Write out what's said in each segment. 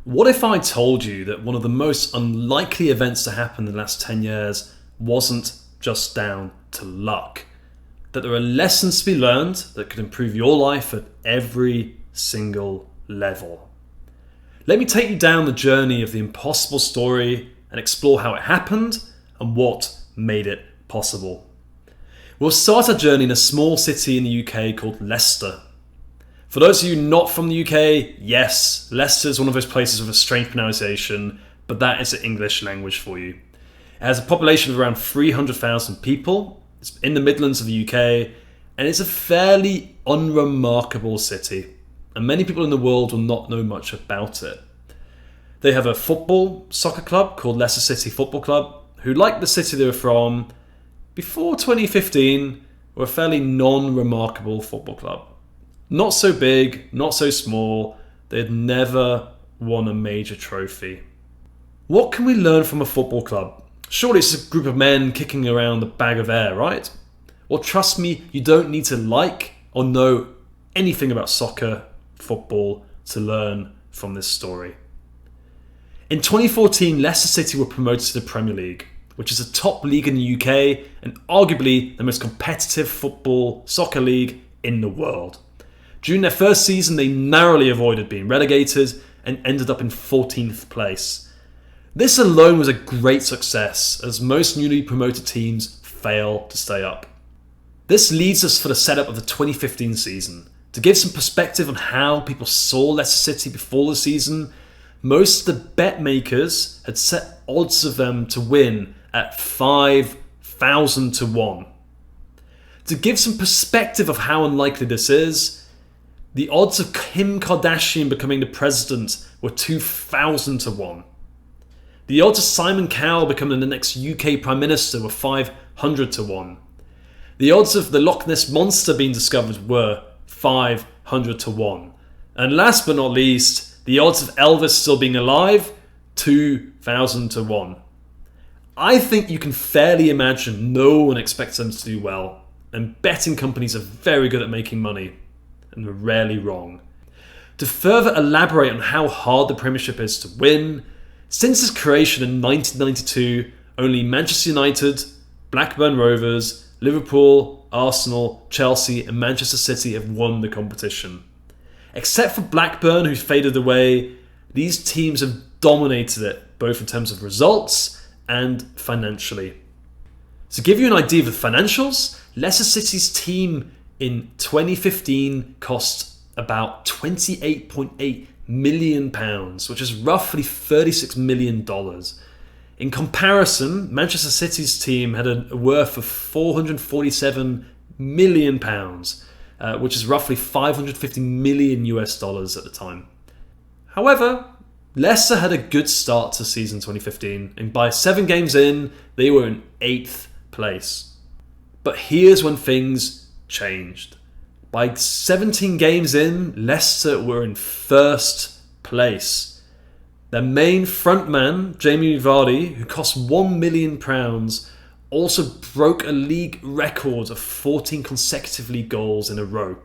What if I told you that one of the most unlikely events to happen in the last 10 years wasn't just down to luck? That there are lessons to be learned that could improve your life at every single level. Let me take you down the journey of the impossible story and explore how it happened and what made it possible. We'll start our journey in a small city in the UK called Leicester. For those of you not from the UK, yes, Leicester is one of those places with a strange pronunciation, but that is the English language for you. It has a population of around 300,000 people. It's in the Midlands of the UK, and it's a fairly unremarkable city, and many people in the world will not know much about it. They have a soccer club called Leicester City Football Club, who, like the city they were from, before 2015, were a fairly non-remarkable football club. Not so big, not so small, they had never won a major trophy. What can we learn from a football club? Surely it's a group of men kicking around a bag of air, right? Well, trust me, you don't need to like or know anything about soccer, football, to learn from this story. In 2014, Leicester City were promoted to the Premier League, which is a top league in the UK and arguably the most competitive soccer league in the world. During their first season, they narrowly avoided being relegated and ended up in 14th place. This alone was a great success, as most newly promoted teams fail to stay up. This leads us for the setup of the 2015 season. To give some perspective on how people saw Leicester City before the season, most of the bet makers had set odds of them to win at 5,000 to 1. To give some perspective of how unlikely this is, the odds of Kim Kardashian becoming the president were 2,000 to 1. The odds of Simon Cowell becoming the next UK Prime Minister were 500 to 1. The odds of the Loch Ness Monster being discovered were 500 to 1. And last but not least, the odds of Elvis still being alive, 2,000 to 1. I think you can fairly imagine no one expects them to do well, and betting companies are very good at making money, and are rarely wrong. To further elaborate on how hard the Premiership is to win, since its creation in 1992, only Manchester United, Blackburn Rovers, Liverpool, Arsenal, Chelsea and Manchester City have won the competition. Except for Blackburn, who faded away, these teams have dominated it, both in terms of results and financially. To give you an idea of the financials, Leicester City's team in 2015 cost about £28.8 million, which is roughly $36 million. In comparison, Manchester City's team had a worth of £447 million, which is roughly $550 million US at the time. However, Leicester had a good start to season 2015, and by 7 games in, they were in 8th place. But here's when things changed. By 17 games in, Leicester were in 1st place. Their main frontman, Jamie Vardy, who cost £1 million, also broke a league record of 14 consecutive league goals in a row.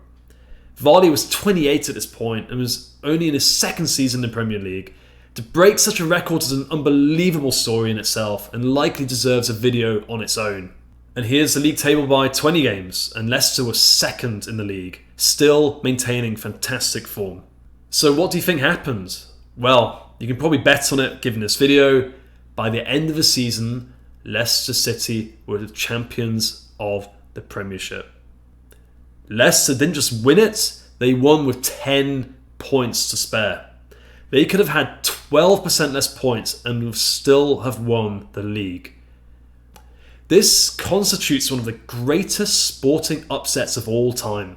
Vardy was 28 at this point and was only in his 2nd season in the Premier League. To break such a record is an unbelievable story in itself and likely deserves a video on its own. And here's the league table by 20 games, and Leicester was 2nd in the league, still maintaining fantastic form. So what do you think happened? Well, you can probably bet on it given this video. By the end of the season, Leicester City were the champions of the Premiership. Leicester didn't just win it, they won with 10 points to spare. They could have had 12% less points and would still have won the league. This constitutes one of the greatest sporting upsets of all time.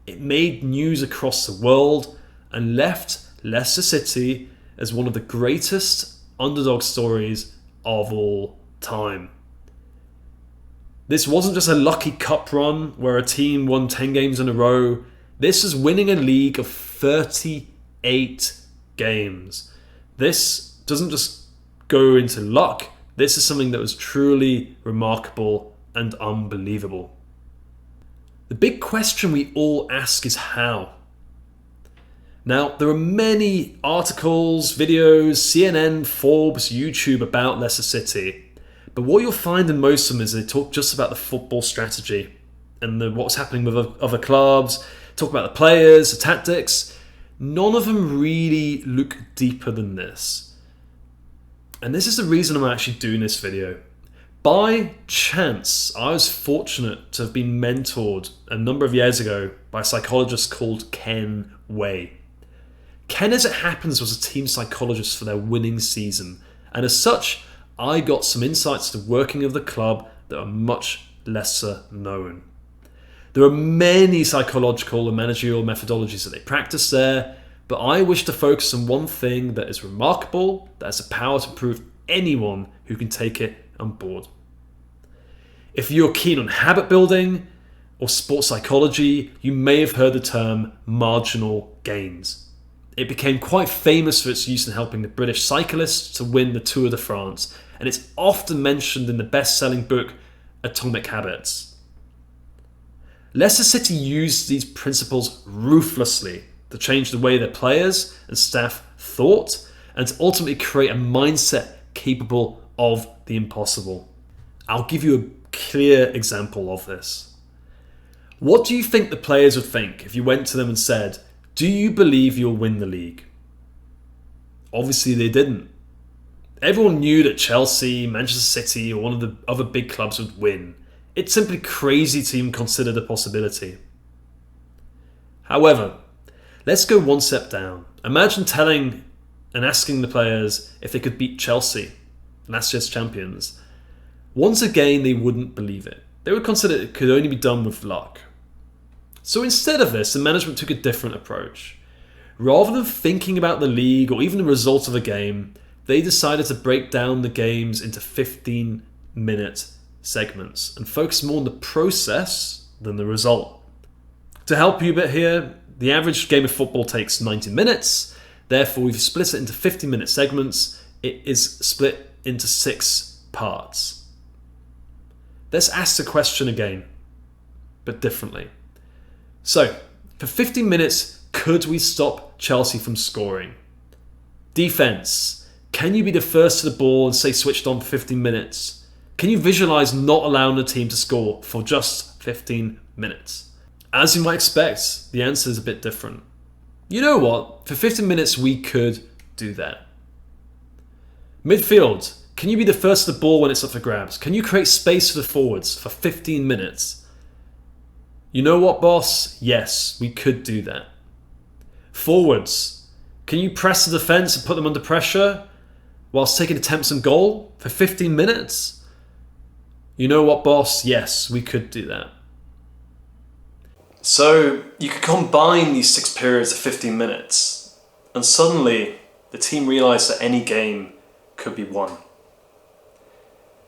It made news across the world and left Leicester City as one of the greatest underdog stories of all time. This wasn't just a lucky cup run where a team won 10 games in a row. This is winning a league of 38 games. This doesn't just go into luck. This is something that was truly remarkable and unbelievable. The big question we all ask is how? Now, there are many articles, videos, CNN, Forbes, YouTube about Leicester City, but what you'll find in most of them is they talk just about the football strategy and what's happening with other clubs, talk about the players, the tactics. None of them really look deeper than this. And this is the reason I'm actually doing this video. By chance, I was fortunate to have been mentored a number of years ago by a psychologist called Ken Way. Ken, as it happens, was a team psychologist for their winning season, and as such, I got some insights to the working of the club that are much lesser known. There are many psychological and managerial methodologies that they practice there, but I wish to focus on one thing that is remarkable, that has the power to improve anyone who can take it on board. If you're keen on habit building or sports psychology, you may have heard the term marginal gains. It became quite famous for its use in helping the British cyclists to win the Tour de France, and it's often mentioned in the best-selling book Atomic Habits. Leicester City used these principles ruthlessly to change the way their players and staff thought and to ultimately create a mindset capable of the impossible. I'll give you a clear example of this. What do you think the players would think if you went to them and said, "Do you believe you'll win the league?" Obviously they didn't. Everyone knew that Chelsea, Manchester City or one of the other big clubs would win. It's simply crazy to even consider the possibility. However, let's go one step down. Imagine telling and asking the players if they could beat Chelsea, last year's champions. Once again, they wouldn't believe it. They would consider it could only be done with luck. So instead of this, the management took a different approach. Rather than thinking about the league or even the result of a game, they decided to break down the games into 15-minute segments and focus more on the process than the result. To help you a bit here, the average game of football takes 90 minutes. Therefore, we've split it into 50-minute segments. It is split into 6 parts. Let's ask the question again, but differently. So, for 50 minutes, could we stop Chelsea from scoring? Defense. Can you be the first to the ball and stay switched on for 15 minutes? Can you visualize not allowing the team to score for just 15 minutes? As you might expect, the answer is a bit different. You know what? For 15 minutes, we could do that. Midfield. Can you be the first to the ball when it's up for grabs? Can you create space for the forwards for 15 minutes? You know what, boss? Yes, we could do that. Forwards. Can you press the defence and put them under pressure whilst taking attempts on goal for 15 minutes? You know what, boss? Yes, we could do that. So you could combine these 6 periods of 15 minutes and suddenly the team realised that any game could be won.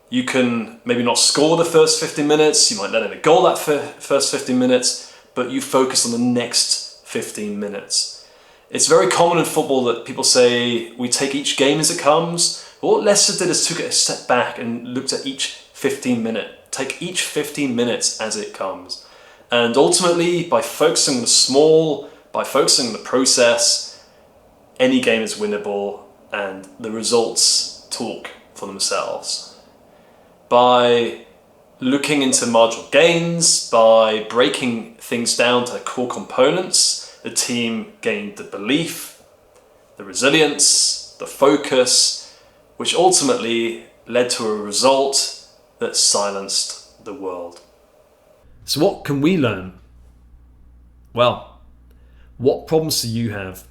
You can maybe not score the first 15 minutes, you might let in a goal that first 15 minutes, but you focus on the next 15 minutes. It's very common in football that people say we take each game as it comes. But what Leicester did is took it a step back and looked at each 15 minute. Take each 15 minutes as it comes. And ultimately, by focusing on the small, by focusing on the process, any game is winnable and the results talk for themselves. By looking into marginal gains, by breaking things down to core components, the team gained the belief, the resilience, the focus, which ultimately led to a result that silenced the world. So what can we learn? Well, what problems do you have?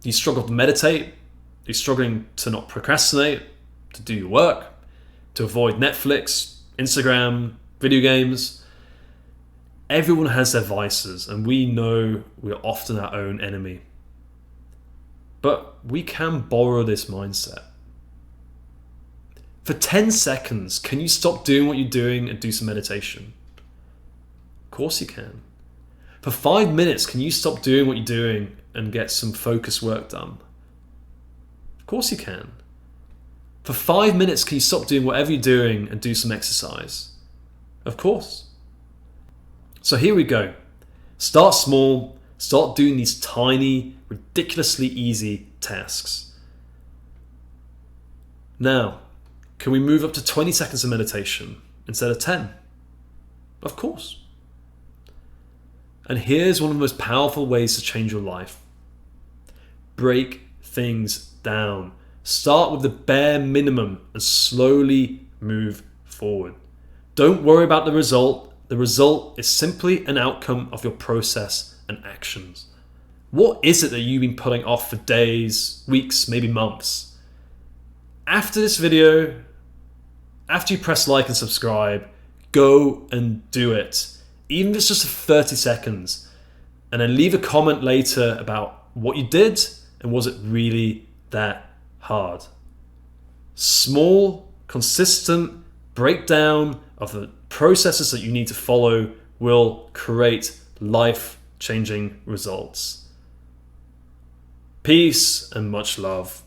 Do you struggle to meditate? Are you struggling to not procrastinate, to do your work, to avoid Netflix, Instagram, video games? Everyone has their vices, and we know we're often our own enemy. But we can borrow this mindset. For 10 seconds, can you stop doing what you're doing and do some meditation? Of course you can. For 5 minutes, can you stop doing what you're doing and get some focus work done? Of course you can. For 5 minutes, can you stop doing whatever you're doing and do some exercise? Of course. So here we go. Start small, Start doing these tiny, ridiculously easy tasks. Now, can we move up to 20 seconds of meditation instead of 10? Of course. And here's one of the most powerful ways to change your life. Break things down. Start with the bare minimum and slowly move forward. Don't worry about the result. The result is simply an outcome of your process and actions. What is it that you've been putting off for days, weeks, maybe months? After this video, after you press like and subscribe, go and do it. Even if it's just 30 seconds. And then leave a comment later about what you did and was it really that hard. Small, consistent breakdown of the processes that you need to follow will create life-changing results. Peace and much love.